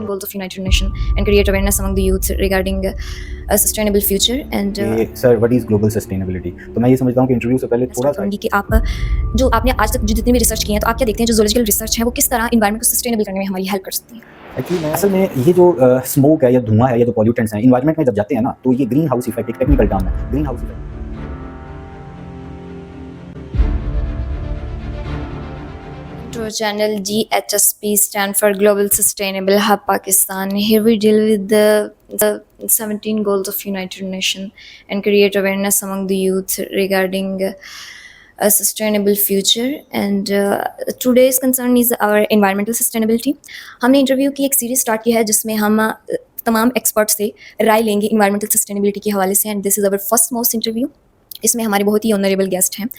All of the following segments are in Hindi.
goals of United Nations and create awareness among the youth regarding a sustainable future. And sir what is global sustainability. तो मैं ये समझता हूँ कि इंटरव्यू से पहले थोड़ा सा कहूँगी कि आप जो आपने आज तक जितनी भी रिसर्च की है, तो आप क्या देखते हैं जो जोलॉजिकल रिसर्च है वो किस तरह इन्वायरमेंट को सस्टेनेबल करने में हमारी हेल्प कर सकती है? एक्चुअली असल में ये जो स्मोक है या धुआं है या जो पॉल्यूटेंट्स हैं इन्वायरमेंट में जब जाते हैं ना, तो ये ग्रीन हाउस इफेक्ट, एक टेक्निकल टर्म है green house effect. To our channel GHSP stand for Global Sustainable Hub Pakistan. Here we deal with the 17 goals of United Nations and create awareness among the youth regarding a sustainable future. And today's concern is our environmental sustainability. हमने इंटरव्यू की एक सीरीज स्टार्ट की है जिसमें हम तमाम एक्सपर्ट से राय लेंगे इन्वायरमेंटल सस्टेनेबिलिटी के हवाले से, and this is our first most interview. इसमें हमारे बहुत ही ऑनरेबल गेस्ट हैं।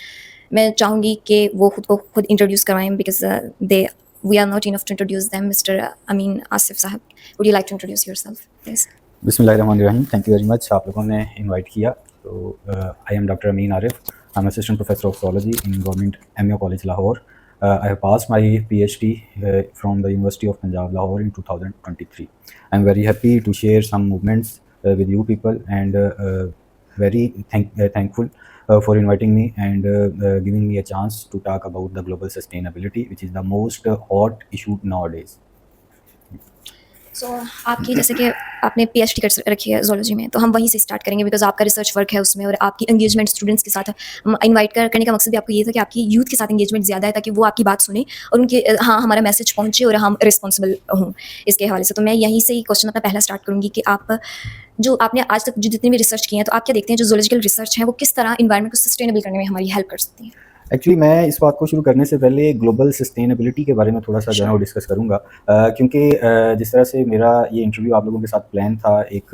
मैं चाहूँगी कि वो खुद को खुद इंट्रोड्यूस करवाएं because we are not enough to introduce them. Mister Amin Asif साहब, would you like to introduce yourself please? बिस्मिल्लाहिर्रहमानिर्रहीम, थैंक यू वेरी मच, आप लोगों ने इनवाइट किया। तो I am doctor Amin Arif, I am assistant professor of zoology in government MO college Lahore. I have passed my PhD from the University of Punjab Lahore in 2023. I am very happy to share some movements with you people, and very thankful for inviting me and giving me a chance to talk about the global sustainability, which is the most hot issue nowadays. सो आपकी जैसे कि आपने PhD कर रखी है जोलॉजी में, तो हम वहीं से स्टार्ट करेंगे बिकॉज आपका रिसर्च वर्क है उसमें, और आपकी एंगेजमेंट स्टूडेंट्स के साथ इनवाइट करने का मकसद भी आपको ये था कि आपकी यूथ के साथ एंगेजमेंट ज़्यादा है ताकि वो आपकी बात सुने और उनके हाँ हमारा मैसेज पहुँचे और हम रिस्पॉन्सिबल हों इसके हवाले से। तो मैं यहीं से ही क्वेश्चन अपना पहला स्टार्ट करूँगी कि आप जो आपने आज तक जितनी भी रिसर्च की है, तो आप क्या देखते हैं जो जोलॉजिकल रिसर्च है वो किस तरह इन्वायरमेंट को सस्टेनेबल करने में हमारी हेल्प कर सकती है? एक्चुअली मैं इस बात को शुरू करने से पहले ग्लोबल सस्टेनेबिलिटी के बारे में थोड़ा सा जो है वो डिस्कस करूँगा, क्योंकि जिस तरह से मेरा ये इंटरव्यू आप लोगों के साथ प्लान था, एक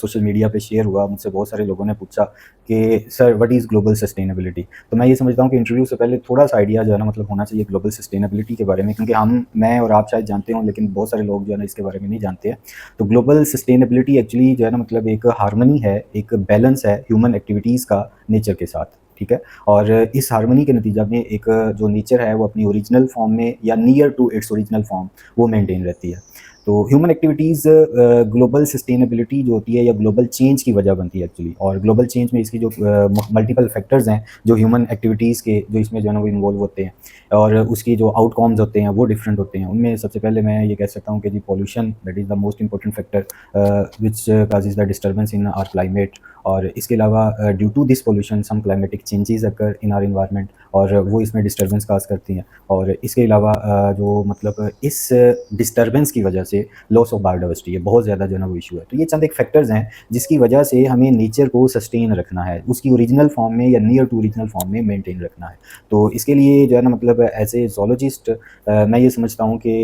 सोशल मीडिया पे शेयर हुआ, मुझसे बहुत सारे लोगों ने पूछा कि sir what is global sustainability. तो मैं ये समझता हूँ कि इंटरव्यू से पहले थोड़ा सा आइडिया जो है ना मतलब होना चाहिए ग्लोबल सस्टेनेबिलिटी के बारे में, क्योंकि मैं और आप शायद जानते हों लेकिन बहुत सारे लोग जो है ना इसके बारे में नहीं जानते हैं। तो ग्लोबल सस्टेनेबिलिटी एक्चुअली जो है ना मतलब एक हार्मनी है, एक बैलेंस है ह्यूमन एक्टिविटीज़ का नेचर के साथ, ठीक है। और इस हार्मनी के नतीजा में एक जो नेचर है वो अपनी ओरिजिनल फॉर्म में या near to its original form वो मेंटेन रहती है। तो ह्यूमन एक्टिविटीज़ ग्लोबल सस्टेनेबिलिटी जो होती है या ग्लोबल चेंज की वजह बनती है एक्चुअली, और ग्लोबल चेंज में इसकी जो मल्टीपल फैक्टर्स हैं जो ह्यूमन एक्टिविटीज़ के जो इसमें जो है ना वो इन्वॉल्व होते हैं और उसकी जो आउटकम्स होते हैं वो डिफरेंट होते हैं। उनमें सबसे पहले मैं ये कह सकता हूँ कि जी pollution that is the most important factor which causes the disturbance in our climate, और इसके अलावा due to this pollution some climatic changes occur in our environment और वो इसमें डिस्टर्बेंस काज करती हैं। और इसके अलावा जो मतलब इस डिस्टर्बेंस की वजह से लॉस ऑफ बायोडाइवर्सिटी है, बहुत ज़्यादा जो है ना वो इशू है। तो ये चंद एक फैक्टर्स हैं जिसकी वजह से हमें नेचर को सस्टेन रखना है, उसकी ओरिजिनल फॉर्म में या नियर टू ओरिजिनल फॉर्म में मेंटेन रखना है। तो इसके लिए जो है ना मतलब एज ए जोलॉजिस्ट मैं ये समझता हूँ कि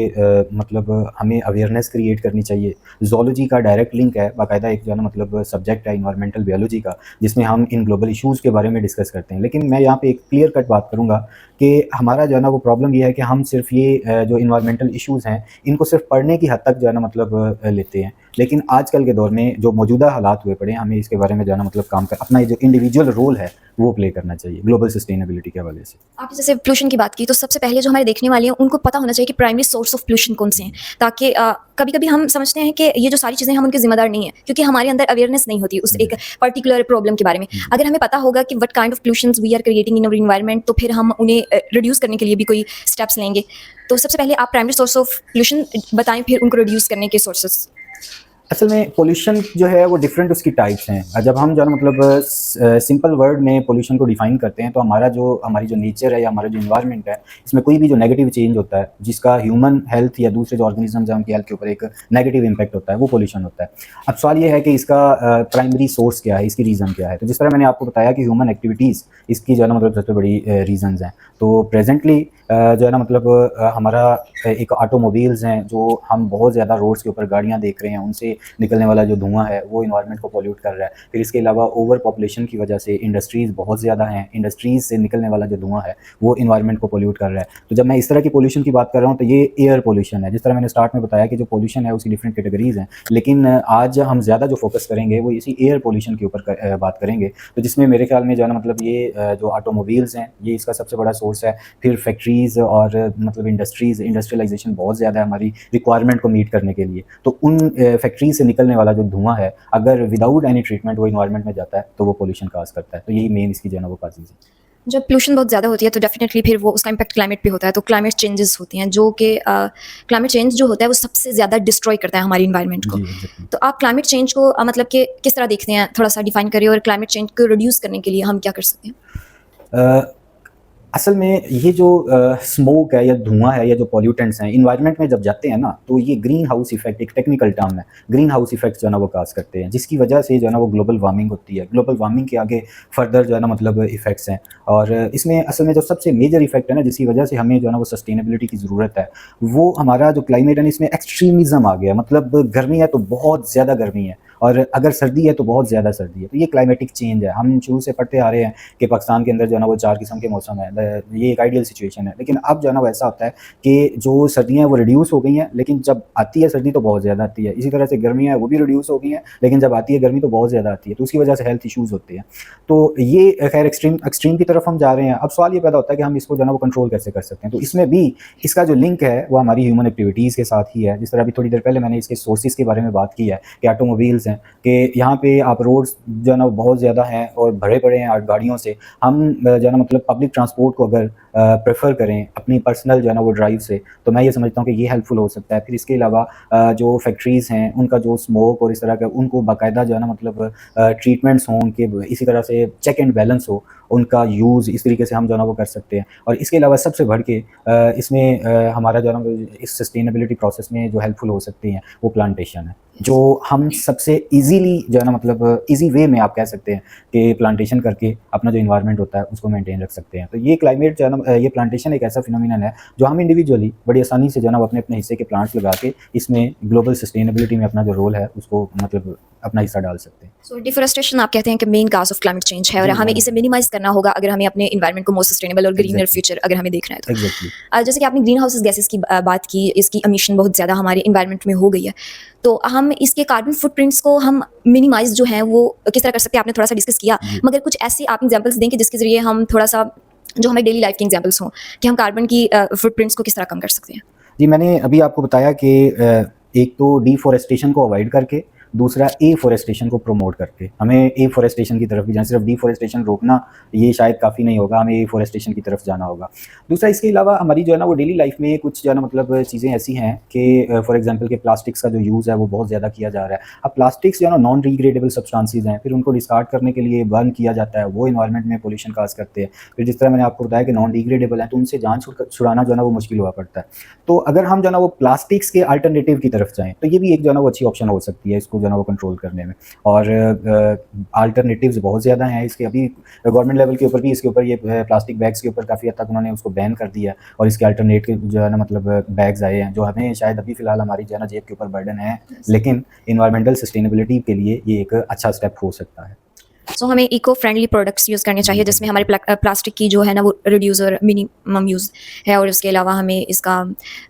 मतलब हमें अवेयरनेस क्रिएट करनी चाहिए। जोलॉजी का डायरेक्ट लिंक है, बाकायदा एक जो है ना मतलब सब्जेक्ट है इन्वायरमेंटल बायोलॉजी का, जिसमें हम इन ग्लोबल इशूज़ के बारे में डिस्कस करते हैं। लेकिन मैं यहाँ पे एक क्लियर कट बात करूँगा कि हमारा जो है ना वो प्रॉब्लम ये है कि हम सिर्फ ये जो इन्वायरमेंटल इशूज़ हैं इनको सिर्फ पढ़ने की हद तक जो है ना मतलब लेते हैं, लेकिन आजकल के दौर में जो मौजूदा हालात हुए पड़े हैं हमें इसके बारे में जो है ना मतलब काम कर अपना जो इंडिविजुअल रोल है वो प्ले करना चाहिए ग्लोबल सस्टेनेबिलिटी के हवाले से। आपने जैसे पोल्यूशन की बात की, तो सबसे पहले जो हमारे देखने वाले हैं उनको पता होना चाहिए कि प्राइमरी सोर्स ऑफ पोल्यूशन कौन से हैं, ताकि कभी कभी हम समझते हैं कि ये जो सारी चीज़ें हम उनके जिम्मेदार नहीं है क्योंकि हमारे अंदर अवेयरनेस नहीं होती उस एक पर्टिकुलर प्रॉब्लम के बारे में। अगर हमें पता होगा कि what kind of pollutions we are creating in our environment, तो फिर हम उन्हें रिड्यूस करने के लिए भी कोई स्टेप्स लेंगे। तो सबसे पहले आप प्राइमरी सोर्स ऑफ पोल्यूशन बताएं, फिर उनको रिड्यूस करने के सोर्सेस। असल में पोल्यूशन जो है वो डिफरेंट उसकी टाइप्स हैं। जब हम जो है मतलब सिंपल वर्ड में पोल्यूशन को डिफाइन करते हैं तो हमारी जो नेचर है या हमारा जो इन्वायरमेंट है इसमें कोई भी जो नेगेटिव चेंज होता है जिसका ह्यूमन हेल्थ या दूसरे जो ऑर्गेनिजम्स हैं उनकी हेल्थ के ऊपर एक नेगेटिव इंपैक्ट होता है, वो पोल्यूशन होता है। अब सवाल ये है कि इसका प्राइमरी सोर्स क्या है, इसकी रीज़न क्या है। तो जिस तरह मैंने आपको बताया कि ह्यूमन एक्टिविटीज़ इसकी जो है ना मतलब सबसे बड़ी रीजंस हैं। तो प्रेजेंटली जो है ना मतलब हमारा एक ऑटोमोबाइल्स हैं जो हम बहुत ज़्यादा रोड्स के ऊपर गाड़ियाँ देख रहे हैं, उनसे निकलने वाला जो धुआं है वो इन्वायरमेंट को पोल्यूट कर रहा है। फिर इसके अलावा ओवर पॉपुलेशन की वजह से इंडस्ट्रीज़ बहुत ज़्यादा हैं, इंडस्ट्रीज़ से निकलने वाला जो धुआं है वो इन्वायरमेंट को पोल्यूट कर रहा है। तो जब मैं इस तरह की पोल्यूशन की बात कर रहा हूँ तो ये एयर पोल्यूशन है। जिस तरह मैंने स्टार्ट में बताया कि जो पोल्यूशन है उसकी डिफरेंट कैटेगरीज़ हैं, लेकिन आज हम ज़्यादा जो फोकस करेंगे वो इसी एयर पोल्यूशन के ऊपर बात करेंगे। तो जिसमें मेरे ख्याल में जो है ना मतलब ये जो ऑटोमोबाइल्स हैं ये इसका सबसे बड़ा सोर्स है। फिर फैक्ट्रीज़ और मतलब इंडस्ट्रीज़ इंडस्ट्रियलाइजेशन बहुत ज़्यादा है हमारी रिक्वायरमेंट को मीट करने के लिए, तो उन फैक्ट्री से निकलने वाला जो धुआं है अगर विदाउट एनी ट्रीटमेंट वो इन्वायरमेंट में जाता है तो वो पोल्यूशन काज करता है। तो यही मेन इसकी जो है ना वो काजेज़ है। जब पोल्यूशन बहुत ज़्यादा होती है तो डेफिनेटली फिर वो उसका इम्पैक्ट क्लाइमेट पे होता है, तो क्लाइमेट चेंजेस होती हैं जो कि क्लाइमेट चेंज जो होता है वो सबसे ज़्यादा डिस्ट्रॉय करता है हमारी इन्वायरमेंट को। जी, एग्जैक्टली। तो आप क्लाइमेट चेंज को मतलब कि किस तरह देखते हैं, थोड़ा सा डिफाइन करिए, और क्लाइमेट चेंज को रिड्यूस करने के लिए हम क्या कर सकते हैं? असल में ये जो स्मोक है या धुआं है या जो पॉल्यूटेंट्स हैं इन्वायरमेंट में जब जाते हैं ना, तो ये ग्रीन हाउस इफेक्ट, एक टेक्निकल टर्म है, ग्रीन हाउस इफेक्ट जो है ना वो काज करते हैं, जिसकी वजह से जो है ना वो ग्लोबल वार्मिंग होती है। ग्लोबल वार्मिंग के आगे फर्दर जो है ना मतलब इफेक्ट्स हैं, और इसमें असल में जो सबसे मेजर इफेक्ट है ना जिसकी वजह से हमें जो है ना वो सस्टेनेबिलिटी की ज़रूरत है, वो हमारा जो क्लाइमेट है इसमें एक्सट्रीमिज़म आ गया। मतलब गर्मी है तो बहुत ज़्यादा गर्मी है, और अगर सर्दी है तो बहुत ज़्यादा सर्दी है। तो ये क्लाइमेटिक चेंज है। हम शुरू से पढ़ते आ रहे हैं कि पाकिस्तान के अंदर जो है ना वो 4 किस्म के मौसम है, ये एक आइडियल सिचुएशन है। लेकिन अब जो है ना वो ऐसा होता है कि जो सर्दियाँ हैं वो रिड्यूस हो गई हैं, लेकिन जब आती है सर्दी तो बहुत ज़्यादा आती है। इसी तरह से गर्मियाँ वो भी रिड्यूस हो गई हैं, लेकिन जब आती है गर्मी तो बहुत ज़्यादा आती है, तो उसकी वजह से हेल्थ इशूज़ होते हैं। तो ये खैर एक्सट्रीम की तरफ हम जा रहे हैं। अब सवाल ये पैदा होता है कि हम इसको जो है ना वो कंट्रोल कैसे कर सकते हैं। तो इसमें भी इसका जो लिंक है वो हमारी ह्यूमन एक्टिविटीज़ के साथ ही है। जिस तरह अभी थोड़ी देर पहले मैंने इसके सोर्सेज के बारे में बात की है कि ऑटोमोबाइल्स हैं, कि यहाँ पे आप रोड्स जो है ना बहुत ज़्यादा हैं और भरे पड़े हैं गाड़ियों से। हम जो है ना मतलब पब्लिक ट्रांसपोर्ट को अगर प्रेफर करें अपनी पर्सनल जो है ना वो ड्राइव से, तो मैं ये समझता हूँ कि ये हेल्पफुल हो सकता है। फिर इसके अलावा जो फैक्ट्रीज़ हैं उनका जो स्मोक और इस तरह का उनको बाकायदा जो है ना मतलब ट्रीटमेंट्स हों उनके, इसी तरह से चेक एंड बैलेंस हो उनका यूज़, इस तरीके से हम जो है ना वो कर सकते हैं। और इसके अलावा सबसे बढ़ के इसमें हमारा जो है ना इस सस्टेनेबिलिटी प्रोसेस में जो हेल्पफुल हो सकती हैं वो प्लांटेशन है, जो हम सबसे इजीली जो है ना मतलब इजी वे में आप कह सकते हैं कि प्लांटेशन करके अपना जो इन्वायरमेंट होता है उसको मेंटेन रख सकते हैं। तो ये क्लाइमेट जो है ना ये प्लांटेशन एक ऐसा फिनोमिनन है जो हम इंडिविजुअली बड़ी आसानी से जो है ना अपने अपने हिस्से के प्लांट्स लगा के इसमें ग्लोबल सस्टेनेबिलिटी में अपना जो रोल है उसको मतलब अपना हिस्सा डाल सकते हैं। सो डिफोरेस्टेशन आप कहते हैं कि main cause of climate change है, और जी, हमें हाँ। इसे मिनिमाइज करना होगा अगर हमें अपने इन्वायरमेंट को मोर सस्टेनेबल और ग्रीनर Exactly. फ्यूचर अगर हमें देखना है तो। एग्जैक्टली। जैसे कि आपने ग्रीन हाउस गैसेस की बात की, इसकी एमिशन बहुत ज़्यादा हमारे इन्वायरमेंट में हो गई है, तो हम इसके कार्बन फुटप्रिंट्स को हम मिनिमाइज जो हैं वो किस तरह कर सकते हैं, आपने थोड़ा सा डिस्कस किया, जी। मगर कुछ ऐसी आप एग्जांपल्स दें कि जिसके ज़रिए हम थोड़ा सा जो हमें डेली लाइफ के एग्जांपल्स हों कि हम कार्बन की फुटप्रिंट्स को किस तरह कम कर सकते हैं। जी, मैंने अभी आपको बताया कि एक तो डिफॉरेस्टेशन को अवॉइड करके, दूसरा एफॉरेस्टेशन को प्रमोट करके हमें एफॉरेस्टेशन की तरफ भी जाना। सिर्फ डिफॉरेस्टेशन रोकना ये शायद काफ़ी नहीं होगा, हमें एफॉरेस्टेशन की तरफ जाना होगा। दूसरा इसके अलावा हमारी जो है ना वो डेली लाइफ में कुछ जो है ना मतलब चीज़ें ऐसी हैं कि फॉर एग्जांपल के प्लास्टिक्स का जो यूज़ है वो बहुत ज़्यादा किया जा रहा है। अब प्लास्टिक्स जो है ना नॉन डिग्रेडेबल सब्सटेंसेस हैं, फिर उनको डिस्कार्ड करने के लिए बर्न किया जाता है, वो इन्वायरमेंट में पोल्यूशन काज करते हैं। फिर जिस तरह मैंने आपको बताया कि नॉन डिग्रेडेबल है तो उनसे जान छुड़ाना जो है ना वो मुश्किल हुआ पड़ता है। तो अगर हम जो है ना वो प्लास्टिक्स के अल्टरनेटिव की तरफ जाएँ तो ये भी एक जो है ना वो अच्छी ऑप्शन हो सकती है इसको जो है ना वो कंट्रोल करने में। और अल्टरनेटिव्स बहुत ज़्यादा हैं इसके। अभी गवर्नमेंट लेवल के ऊपर भी इसके ऊपर ये प्लास्टिक बैग्स के ऊपर काफ़ी हद तक उन्होंने उसको बैन कर दिया, और इसके अल्टरनेटिव जो है ना मतलब बैग्स आए हैं जो हमें शायद अभी फ़िलहाल हमारी जो है ना जेब के ऊपर बर्डन है, लेकिन इन्वायरमेंटल सस्टेनेबिलिटी के लिए ये एक अच्छा स्टेप हो सकता है। सो हमें इको फ्रेंडली प्रोडक्ट्स यूज़ करने चाहिए जिसमें हमारे प्लास्टिक की जो है ना वो रिड्यूस और मिनिमम यूज़ है, और इसके अलावा हमें इसका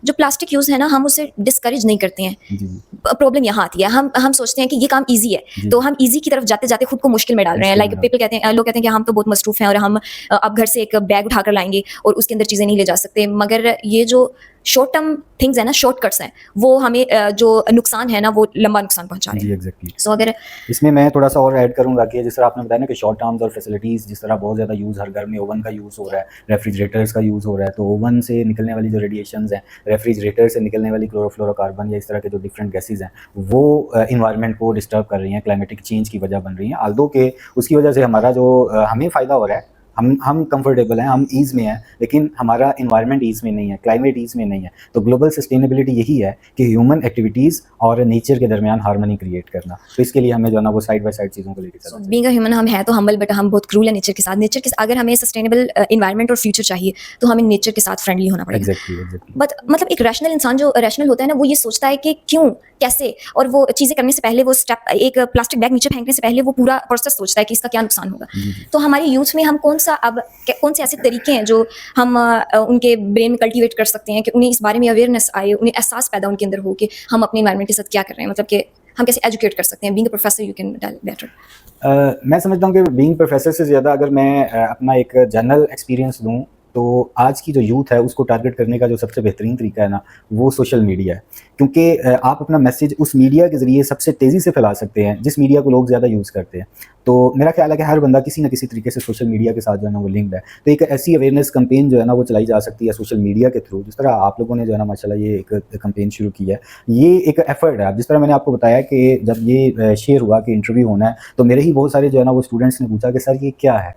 जो प्लास्टिक यूज़ है ना हम उसे डिस्करेज नहीं करते हैं। जी, प्रॉब्लम यहाँ आती है, हम सोचते हैं कि ये काम इजी है, जी। तो हम इजी की तरफ जाते जाते खुद को मुश्किल में डाल रहे हैं। मुश्किल लाइक में पीपल कहते हैं, लोग कहते हैं कि हम तो बहुत मसरूफ हैं और हम अब घर से एक बैग उठाकर लाएंगे और उसके अंदर चीज़ें नहीं ले जा सकते, मगर ये जो शॉर्ट टर्म थिंग्स है ना, शॉर्टकट्स हैं, वो हमें जो नुकसान है ना वो लंबा नुकसान पहुंचा रहे जी, हैं। एग्जैक्टली। सो अगर इसमें मैं थोड़ा सा और ऐड करूंगा कि जिस तरह आपने बताया ना कि शॉर्ट टर्म्स और फैसिलिटीज़, जिस तरह बहुत ज़्यादा यूज़ हर घर में ओवन का यूज़ हो रहा है, रेफ्रिजरेटर्स का यूज़ हो रहा है, तो ओवन से निकलने वाली जो रेडिएशंस हैं, रेफ्रिजरेटर से निकलने वाली क्लोरोफ्लोरोकार्बन या इस तरह के जो डिफरेंट गैसेज हैं वो इन्वायरमेंट को डिस्टर्ब कर रही हैं, क्लाइमेटिक चेंज की वजह बन रही हैं। आल्दो के उसकी वजह से हमारा जो हमें फ़ायदा हो रहा है, हम कंफर्टेबल हैं, हम ईज़ में हैं, लेकिन हमारा इन्वायरमेंट ईज़ में नहीं है, क्लाइमेट ईज़ में नहीं है। तो ग्लोबल सस्टेनेबिलिटी यही है कि ह्यूमन एक्टिविटीज़ और नेचर के दरमियान हार्मनी क्रिएट करना। तो इसके लिए हमें जो है ना वो साइड बाय साइड चीज़ों को लेकर चलना चाहिए। बीइंग अ ह्यूमन हम हैं तो हम्बल, बट हम बहुत क्रूल है नेचर के साथ। अगर हमें सस्टेनेबल इन्वायरमेंट और फ्यूचर चाहिए तो हमें नेचर के साथ फ्रेंडली होना पड़ेगा। एग्जैक्टली। बट मतलब एक रैशनल इंसान जो रैशनल होता है ना, वो ये सोचता है कि क्यों, कैसे, और वो चीज़ें करने से पहले, वो स्टेप, एक प्लास्टिक बैग नीचे फेंकने से पहले वो पूरा प्रोसेस सोचता है कि इसका क्या नुकसान होगा। तो हमारे यूथ में हम कौन से ऐसे तरीके हैं जो हम उनके ब्रेन में कल्टीवेट कर सकते हैं कि उन्हें इस बारे में अवेयरनेस आए, उन्हें एहसास पैदा उनके अंदर हो कि हम अपने इन्वायरमेंट के साथ क्या कर रहे हैं, मतलब कि हम कैसे एजुकेट कर सकते हैं। Being a professor you can tell better. मैं समझता हूँ कि बीइंग प्रोफेसर से ज़्यादा अगर मैं अपना एक जनरल एक्सपीरियंस दूँ तो आज की जो यूथ है उसको टारगेट करने का जो सबसे बेहतरीन तरीका है ना, वो सोशल मीडिया है। क्योंकि आप अपना मैसेज उस मीडिया के ज़रिए सबसे तेज़ी से फैला सकते हैं, जिस मीडिया को लोग ज़्यादा यूज़ करते हैं। तो मेरा ख्याल है कि हर बंदा किसी न किसी तरीके से सोशल मीडिया के साथ जो है ना वो लिंक्ड है। तो एक ऐसी अवेयरनेस कैंपेन जो है ना वो चलाई जा सकती है सोशल मीडिया के थ्रू, जिस तरह आप लोगों ने जो है ना माशाल्लाह ये एक कैंपेन शुरू की है। ये एक एफर्ट है। अब जिस तरह मैंने आपको बताया कि जब ये शेयर हुआ कि इंटरव्यू होना है, तो मेरे ही बहुत सारे जो है ना वो स्टूडेंट्स ने पूछा कि सर ये क्या है?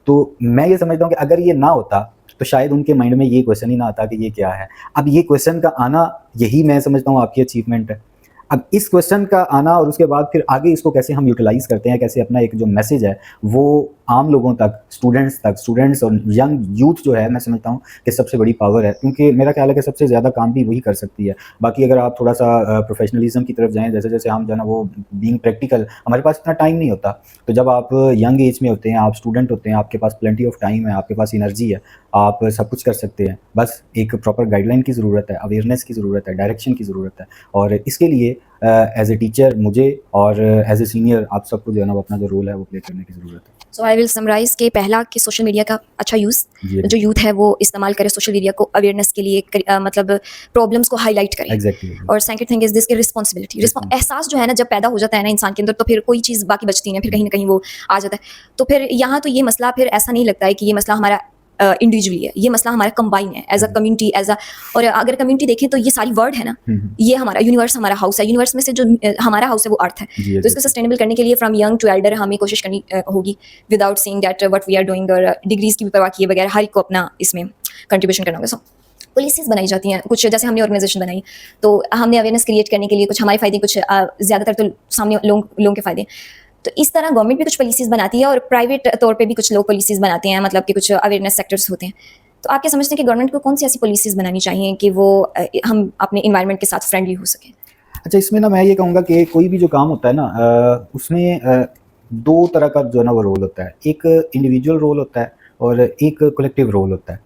तो मैं ये समझता हूँ कि अगर ये ना होता तो शायद उनके माइंड में ये क्वेश्चन ही ना आता कि ये क्या है। अब ये क्वेश्चन का आना, यही मैं समझता हूँ आपकी अचीवमेंट है। अब इस क्वेश्चन का आना और उसके बाद फिर आगे इसको कैसे हम यूटिलाइज़ करते हैं, कैसे अपना एक जो मैसेज है वो आम लोगों तक, स्टूडेंट्स और यंग यूथ जो है, मैं समझता हूँ कि सबसे बड़ी पावर है। क्योंकि मेरा ख्याल है कि सबसे ज़्यादा काम भी वही कर सकती है। बाकी अगर आप थोड़ा सा प्रोफेशनलिज्म की तरफ जाएँ, जैसे-जैसे हम जो है ना वो बीइंग प्रैक्टिकल, हमारे पास इतना टाइम नहीं होता। तो जब आप यंग एज में होते हैं, आप स्टूडेंट होते हैं, आपके पास प्लेंटी ऑफ टाइम है, आपके पास एनर्जी है, आप सब कुछ कर सकते हैं। बस एक प्रॉपर गाइडलाइन की ज़रूरत है, अवेयरनेस की ज़रूरत है, डायरेक्शन की ज़रूरत है। और इसके लिए एज़ ए टीचर मुझे और एज़ ए सीनियर आप सबको जो है ना वो अपना जो रोल है वो प्ले करने की ज़रूरत है। सो आई विल समराइज के पहला कि सोशल मीडिया का अच्छा यूज़ जी। जो यूथ है वो इस्तेमाल करे सोशल मीडिया को अवेयरनेस के लिए मतलब प्रॉब्लम्स को हाईलाइट करें। एग्जैक्टली। और सेकंड थिंग इज दिस की रिस्पॉन्सिबिलिटी एहसास जो है ना जब पैदा हो जाता है ना इंसान के अंदर, तो फिर कोई चीज़ बाकी बचती नहीं, फिर कहीं ना कहीं वो आ जाता है। तो फिर यहाँ तो ये मसला फिर ऐसा नहीं लगता है कि ये मसला हमारा इंडिविजुअली है, ये मसला हमारा कंबाइन है as a community, as a, और अगर कम्युनिटी देखें तो ये सारी वर्ड है ना, ये हमारा यूनिवर्स, हमारा हाउस है। यूनिवर्स में से जो हमारा हाउस है वो अर्थ है। जी, तो इसको सस्टेनेबल करने के लिए फ्रॉम यंग टू एल्डर हमें कोशिश करनी होगी, without seeing that what we are doing, और डिग्रीज की भी परवाह किए बगैर हर एक को अपना इसमें कंट्रीब्यूशन करना होगा। सो पॉलिसीज बनाई जाती हैं कुछ, जैसे हमने ऑर्गेनाइजेशन बनाई तो हमने अवेयरनेस क्रिएट करने के लिए कुछ हमारे फायदे, कुछ ज़्यादातर तो सामने लोगों के फायदे। तो इस तरह गवर्नमेंट भी कुछ पॉलिसीज बनाती है और प्राइवेट तौर पे भी कुछ लोग पॉलिसीज बनाते हैं, मतलब कि कुछ अवेयरनेस सेक्टर्स होते हैं। तो आप क्या समझते हैं कि गवर्नमेंट को कौन सी ऐसी पॉलिसीज बनानी चाहिए कि वो हम अपने इन्वायरमेंट के साथ फ्रेंडली हो सकें? अच्छा, इसमें ना मैं ये कहूँगा कि कोई भी जो काम होता है ना, उसमें दो तरह का जो है ना वो रोल होता है। एक इंडिविजुअल रोल होता है और एक कलेक्टिव रोल होता है।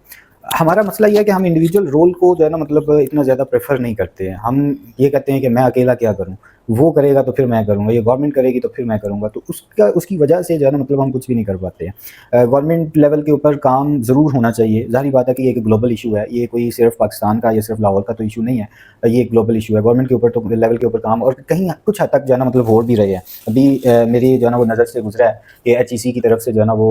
हमारा मसला ये है कि हम इंडिविजुअल रोल को जो है ना मतलब इतना ज़्यादा प्रेफर नहीं करते हैं। हम ये कहते हैं कि मैं अकेला क्या करूँ, वो करेगा तो फिर मैं करूँगा, ये गवर्नमेंट करेगी तो फिर मैं करूँगा। तो उसकी वजह से जो है ना मतलब हम कुछ भी नहीं कर पाते हैं। गवर्नमेंट लेवल के ऊपर काम ज़रूर होना चाहिए। ज़ाहिर बात है कि ये एक ग्लोबल इशू है, ये कोई सिर्फ पाकिस्तान का या सिर्फ लाहौर का तो इशू नहीं है, ये एक ग्लोबल इशू है। गवर्नमेंट के ऊपर तो लेवल के ऊपर काम और कहीं कुछ हद तक जो है ना मतलब हो भी रहे हैं। अभी मेरी जो है ना वो नज़र से गुजरा है कि HEC की तरफ से जो है ना वो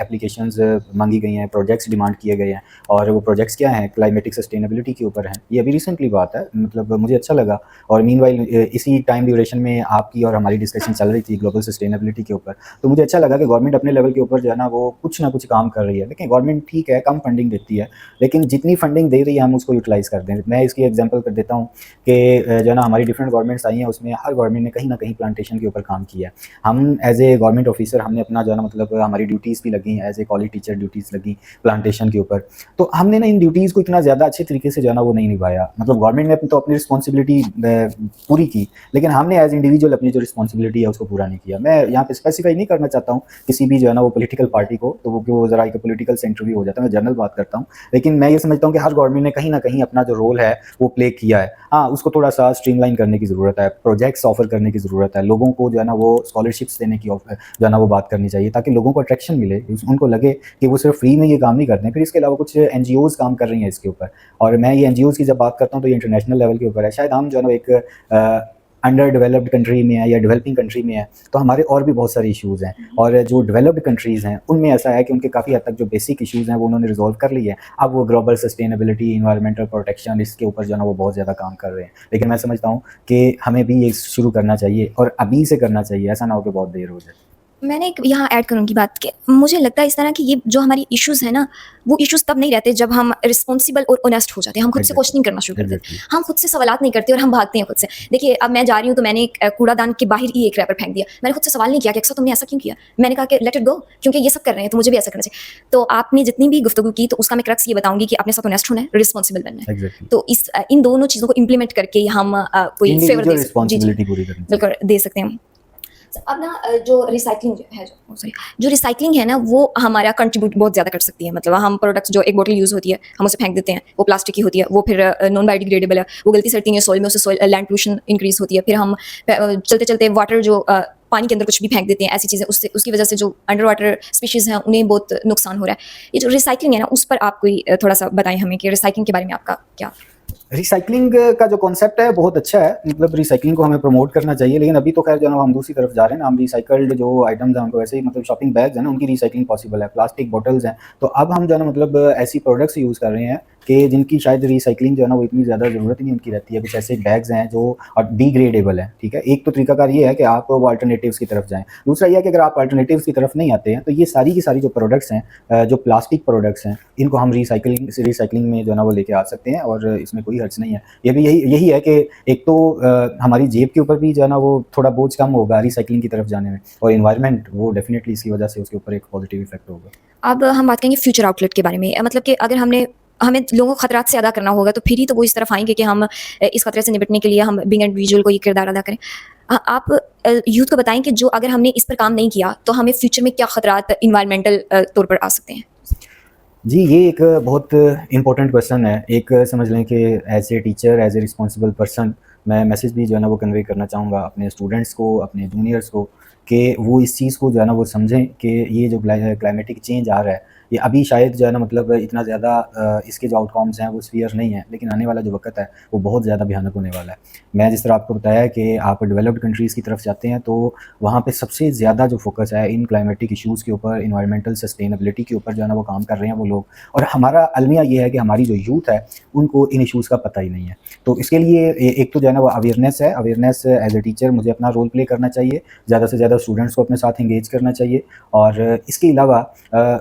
एप्लीकेशंस मांगी गई हैं, प्रोजेक्ट्स डिमांड किए गए हैं, और वो प्रोजेक्ट्स क्या हैं, क्लाइमेटिक सस्टेनेबिलिटी के ऊपर हैं। ये अभी रिसेंटली बात है, मतलब मुझे अच्छा लगा। और मीनवाइल इसी टाइम ड्यूरेशन में आपकी और हमारी डिस्कशन चल रही थी ग्लोबल सस्टेनेबिलिटी के ऊपर, तो मुझे अच्छा लगा कि गवर्नमेंट अपने लेवल के ऊपर जो है ना वो कुछ ना कुछ काम कर रही है। लेकिन गवर्नमेंट ठीक है कम फंडिंग देती है, लेकिन जितनी फंडिंग दे रही है हम उसको यूटिलाइज़ कर दें। मैं इसकी एग्जांपल कर देता हूँ कि जो है ना हमारी डिफरेंट गवर्नमेंट्स आई हैं, उसमें हर गवर्नमेंट ने कहीं ना कहीं प्लांटेशन के ऊपर काम किया है। हम एज ए गवर्नमेंट ऑफिसर हमने अपना जो है ना मतलब हमारी ड्यूटीज़ भी लगी, as a college teacher duties लगी प्लांटेशन के ऊपर। तो हमने ना इन ड्यूटीज़ को इतना ज़्यादा अच्छे तरीके से जो है ना वो नहीं निभाया। मतलब गवर्नमेंट ने तो अपनी रिस्पॉन्सिबिलिटी पूरी की, लेकिन हमने एज इंडिविजुअल अपनी जो रिस्पॉन्सिबिलिटी है उसको पूरा नहीं किया। मैं यहाँ पे स्पेसिफाई नहीं करना चाहता हूँ किसी भी जो है ना वो पॉलिटिकल पार्टी को, तो वो ज़रा एक पॉलिटिकल से इंटरव्यू हो जाता है, मैं जनरल बात करता हूँ। लेकिन मैं ये समझता हूँ कि हर गवर्नमेंट ने कहीं ना कहीं अपना जो रोल है वो प्ले किया है। हाँ, उसको थोड़ा सा स्ट्रीमलाइन करने की ज़रूरत है, प्रोजेक्ट्स ऑफर करने की ज़रूरत है, लोगों को जो है ना वो स्कॉलरशिप्स देने की जो है ना वो बात करनी चाहिए, ताकि लोगों को अट्रैक्शन मिले, उनको लगे कि वो सिर्फ फ्री में ये काम नहीं करते हैं। फिर इसके अलावा कुछ NGOs काम कर रही हैं इसके ऊपर, और मैं ये NGOs की जब बात करता हूँ तो ये इंटरनेशनल लेवल के ऊपर है। शायद हम जो है ना एक अंडर डेवलप्ड कंट्री में है या डेवलपिंग कंट्री में है, तो हमारे और भी बहुत सारे इश्यूज़ हैं। और जो डेवलप्ड कंट्रीज़ हैं उनमें ऐसा है कि उनके काफ़ी हद तक जो बेसिक इश्यूज़ हैं वो उन्होंने रिजॉल्व कर लिए हैं। अब वो ग्लोबल सस्टेनेबिलिटी, इन्वायरमेंटल प्रोटेक्शन, इसके ऊपर जो है ना वो बहुत ज़्यादा काम कर रहे हैं। लेकिन मैं समझता हूँ कि हमें भी ये शुरू करना चाहिए और अभी से करना चाहिए, ऐसा ना हो कि बहुत देर हो जाए। मैंने एक यहाँ ऐड करूँगी बात कि मुझे लगता है इस तरह कि ये जो हमारी इश्यूज़ है ना, वो इश्यूज़ तब नहीं रहते जब हम रिस्पॉन्सिबल और ऑनेस्ट हो जाते हैं, हम खुद से क्वेश्चनिंग करना शुरू कर देते हैं, हम खुद से सवालात नहीं करते और हम भागते हैं खुद से। देखिए, अब मैं जा रही हूँ तो मैंने एक कूड़ादान के बाहर ही एक रैपर फेंक दिया, मैंने खुद से सवाल नहीं किया कि अक्सर तुमने ऐसा क्यों किया। मैंने कहा कि लेट इट गो, क्योंकि ये सब कर रहे हैं तो मुझे भी ऐसा करना चाहिए। तो आपने जितनी भी गुफ्तगू की तो उसका मैं क्रक्स ये बताऊंगी कि अपने साथ ऑनेस्ट होना है, रिस्पॉन्सिबल बनना है। तो इन दोनों चीज़ों को इम्प्लीमेंट करके हम कोई फेवर रिस्पॉन्सिबिलिटी पूरी करनी बिल्कुल दे सकते हैं। अब ना जो रिसाइकलिंग है जो रिसाइकलिंग है ना वो हमारा कंट्रीब्यूट बहुत ज़्यादा कर सकती है। मतलब हम प्रोडक्ट्स जो एक बोतल यूज़ होती है हम उसे फेंक देते हैं, वो प्लास्टिक की होती है, वो फिर नॉन बायोडिग्रेडेबल है, वो गलती से रहती है सॉइल में, उससे सॉइल लैंड पोल्यूशन इंक्रीज होती है। फिर हम चलते चलते वाटर जो पानी के अंदर कुछ भी फेंक देते हैं, ऐसी चीज़ें, उससे उसकी वजह से जो अंडर वाटर स्पीशीज़ हैं उन्हें बहुत नुकसान हो रहा है। ये जो रिसाइकलिंग है ना उस पर आप कोई थोड़ा सा बताएं हमें कि रिसाइकलिंग के बारे में आपका क्या। रिसाइकलिंग का जो कॉन्सेप्ट है बहुत अच्छा है, मतलब रिसाइकलिंग को हमें प्रमोट करना चाहिए, लेकिन अभी तो खैर जो है ना हम दूसरी तरफ जा रहे हैं ना, हम रिसाइकल्ड जो आइटम्स हैं उनको वैसे ही मतलब शॉपिंग बैग्स हैं ना उनकी रिसाइकलिंग पॉसिबल है, प्लास्टिक बॉटल्स हैं, तो अब हम जो है ना मतलब ऐसी प्रोडक्ट्स यूज़ कर रहे हैं कि जिनकी शायद रिसाइकलिंग जो है ना वो इतनी ज़्यादा ज़रूरत ही नहीं उनकी रहती है। कुछ ऐसे बैग्स हैं जो डिग्रेडेबल हैं, ठीक है। एक तो तरीकाकार ये है कि आप वो अल्टरनेटिव्स की तरफ जाएं, दूसरा ये है कि अगर आप अल्टरनेटिव्स की तरफ नहीं आते हैं तो ये सारी की सारी जो प्रोडक्ट्स हैं जो प्लास्टिक प्रोडक्ट्स हैं इनको हम रिसाइकलिंग में जो है ना वो लेके आ सकते हैं और इसमें कोई हर्ज नहीं है। ये भी यही है कि एक तो हमारी जेब के ऊपर भी जो है ना वो थोड़ा बोझ कम होगा रिसाइकलिंग की तरफ जाने में, और इन्वायरमेंट वो डेफिनेटली इसकी वजह से उसके ऊपर एक पॉजिटिव इफेक्ट होगा। अब हम बात करेंगे फ्यूचर आउटलेट के बारे में। मतलब कि अगर हमें लोगों को खतरात से अदा करना होगा तो फिर ही तो वो इस तरफ आएंगे कि हम इस खतरे से निपटने के लिए हम बिंग इंडिविजुअल को ये किरदार अदा करें। आप यूथ को बताएं कि जो अगर हमने इस पर काम नहीं किया तो हमें फ्यूचर में क्या खतरात इन्वायरमेंटल तौर पर आ सकते हैं। जी, ये एक बहुत इम्पोर्टेंट क्वेश्चन है। एक समझ लें कि as a teacher, as a responsible person, मैं मैसेज भी जो है ना वो कन्वे करना चाहूँगा अपने स्टूडेंट्स को, अपने जूनियर्स को, कि वो इस चीज़ को जो है ना वो समझें कि ये जो क्लाइमेटिक चेंज आ रहा है ये अभी शायद जो है ना मतलब इतना ज़्यादा इसके जो आउटकम्स हैं वो सीवियर नहीं है, लेकिन आने वाला जो वक्त है वो बहुत ज़्यादा भयानक होने वाला है। मैं जिस तरह आपको बताया कि आप डेवलप्ड कंट्रीज़ की तरफ जाते हैं तो वहाँ पे सबसे ज़्यादा जो फोकस है इन क्लाइमेटिक इशूज़ के ऊपर, इन्वायरमेंटल सस्टेनेबिलिटी के ऊपर जो है ना वो काम कर रहे हैं वो लोग, और हमारा अलमिया ये है कि हमारी जो यूथ है उनको इन इशूज़ का पता ही नहीं है। तो इसके लिए एक तो जो है ना वो अवेयरनेस है, अवेयरनेस एज ए टीचर मुझे अपना रोल प्ले करना चाहिए, ज़्यादा से ज़्यादा स्टूडेंट्स को अपने साथ इंगेज करना चाहिए, और इसके अलावा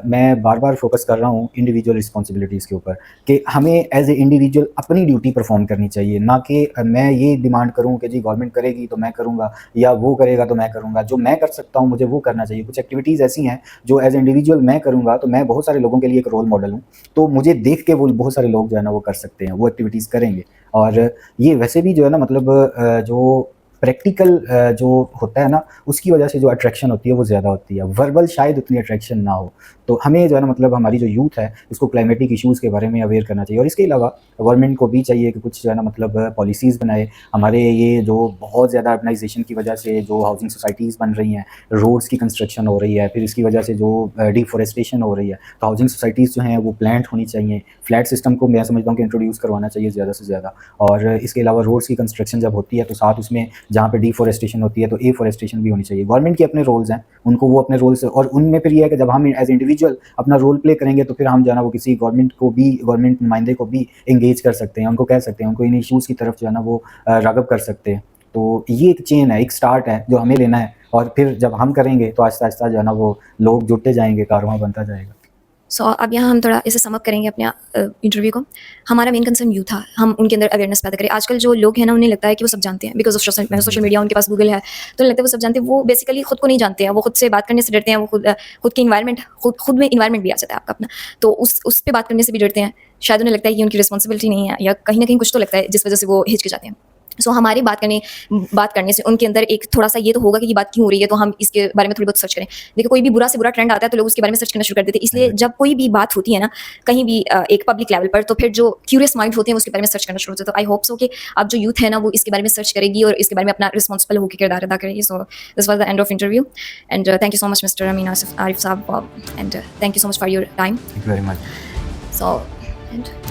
मैं बार बार फोकस कर रहा हूँ इंडिविजुअल रिस्पॉन्सिबिलिटीज़ के ऊपर कि हमें एज ए इंडिविजुअल अपनी ड्यूटी परफॉर्म करनी चाहिए, ना कि मैं ये डिमांड करूँ कि जी गवर्नमेंट करेगी तो मैं करूँगा या वो करेगा तो मैं करूँगा। जो मैं कर सकता हूँ मुझे वो करना चाहिए। कुछ एक्टिविटीज़ ऐसी हैं जो एज ए इंडिविजुअल मैं करूँगा तो मैं बहुत सारे लोगों के लिए एक रोल मॉडल हूँ, तो मुझे देख के वो बहुत सारे लोग जो है ना वो कर सकते हैं, वो एक्टिविटीज़ करेंगे। और ये वैसे भी जो है ना मतलब जो प्रैक्टिकल जो होता है ना उसकी वजह से जो अट्रैक्शन होती है वो ज़्यादा होती है, वर्बल शायद उतनी अट्रैक्शन ना हो। तो हमें जो है ना मतलब हमारी जो यूथ है इसको क्लाइमेटिक इश्यूज़ के बारे में अवेयर करना चाहिए, और इसके अलावा गवर्नमेंट को भी चाहिए कि कुछ जो है ना मतलब पॉलिसीज़ बनाए। हमारे ये जो बहुत ज़्यादा अर्बनाइजेशन की वजह से जो हाउसिंग सोसाइटीज़ बन रही हैं, रोड्स की कंस्ट्रक्शन हो रही है, फिर इसकी वजह से जो डिफॉरेस्टेशन हो रही है, तो हाउसिंग सोसाइटीज़ जो हैं वो प्लांट होनी चाहिए। फ्लैट सिस्टम को मैं समझता हूँ कि इंट्रोड्यूस करवाना चाहिए ज़्यादा से ज़्यादा, और इसके अलावा रोड्स की कंस्ट्रक्शन जब होती है तो साथ उसमें जहाँ पे डिफॉरेस्टेशन होती है तो एफॉरेस्टेशन भी होनी चाहिए। गवर्नमेंट के अपने रोल्स हैं, उनको वो अपने रोल्स, और उनमें फिर ये है कि जब हम एज इंडिविजुअल अपना रोल प्ले करेंगे तो फिर हम जो है ना वो किसी गवर्नमेंट नुमाइंदे को भी एंगेज कर सकते हैं, उनको कह सकते हैं, उनको इन इशूज़ की तरफ जो है ना वो राग़िब कर सकते हैं। तो ये एक चेन है, एक स्टार्ट है जो हमें लेना है, और फिर जब हम करेंगे तो आहिस्ता आहिस्ता जो है ना वो लोग जुड़ते जाएंगे, कारवां बनता जाएगा। सो अब यहाँ हम थोड़ा इसे समअप करेंगे अपने इंटरव्यू को। हमारा मेन कंसर्न यूथ था, हम उनके अंदर अवेयरनेस पैदा करें। आजकल जो लोग हैं ना उन्हें लगता है कि वो सब जानते हैं बिकॉज ऑफ सोशल मीडिया, उनके पास गूगल है तो लगता है वो सब जानते हैं। वो बेसिकली खुद को नहीं जानते हैं, वो खुद से बात करने से डरते हैं, वो खुद की इन्वायरमेंट खुद में इन्वायरमेंट भी आ जाता है आपका अपना, तो उस पर बात करने से भी डरते हैं। शायद उन्हें लगता है कि उनकी रिस्पॉन्सिबिलिटी नहीं है, या कहीं ना कहीं कुछ तो लगता है जिस वजह से वो हिचकिचाते हैं। सो हमारी बात करने से उनके अंदर एक थोड़ा सा ये तो होगा कि ये बात क्यों हो रही है, तो हम इसके बारे में थोड़ी बहुत सर्च करें। देखो कोई भी बुरा से बुरा ट्रेंड आता है तो लोग उसके बारे में सर्च करना शुरू कर देते हैं। इसलिए जब कोई भी बात होती है ना कहीं भी एक पब्लिक लेवल पर, तो फिर जो क्यूरियस माइंड होते हैं उसके बारे में सर्च करना शुरू होते हैं। तो आई होप सो कि अब जो यूथ है ना वो इसके बारे में सर्च करेगी और इसके बारे में अपना रिस्पॉन्सिबल होकर किरदार अदा करेगी। So this was the end of interview, and thank you so much mister Amin Arif साहब, and thank you so much for your time. Thank you very much. So and